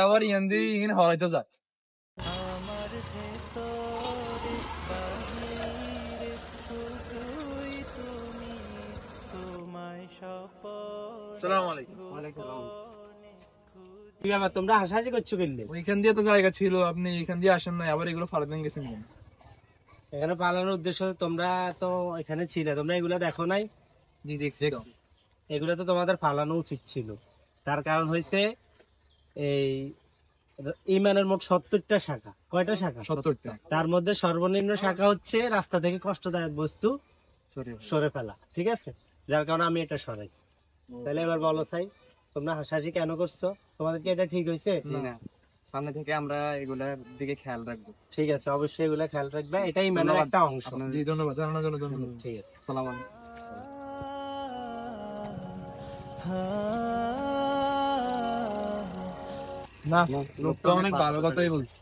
আবার ইয়ান দিয়ে ইങ്ങനെ হরাইতে যায় আসসালামু আলাইকুম। তোমরা হাসাহাসি করছো কিনলে? ওইখান দিয়ে তো জায়গা ছিল, আপনি এখান দিয়ে আসেন নাই, আবার এগুলো ফালাতেন গেছেন কেন? এখানে পালানোর উদ্দেশ্য তোমরা তো এখানে ছিলে, তোমরা এগুলো দেখো নাই? জি দেখছি। এগুলো তো তোমাদের ফালানো উচিত ছিল। তার কারণ হইছে এই ইমানের মোট 70টা শাখা। কয়টা শাখা? 70টা। তার মধ্যে সর্বনিম্ন শাখা হচ্ছে রাস্তা থেকে কষ্টদায়ক বস্তু সরে ফেলা, ঠিক আছে? যার কারণে আমি এটা সরাইছি। তাহলে এবার বলো চাই, তোমরা হাসাহাসি কেন করছো? তোমাদের কি এটা ঠিক হয়েছে? না, সামনে থেকে আমরা এগুলার দিকে খেয়াল রাখবো। ঠিক আছে, অবশ্যই এগুলা খেয়াল রাখবে, এটাই ইমানের একটা অংশ। জি ধন্যবাদ, জানানোর জন্য ধন্যবাদ। ঠিক আছে, আসসালামু আলাইকুম। না, লোকটা অনেক ভালো কথাই বলছে।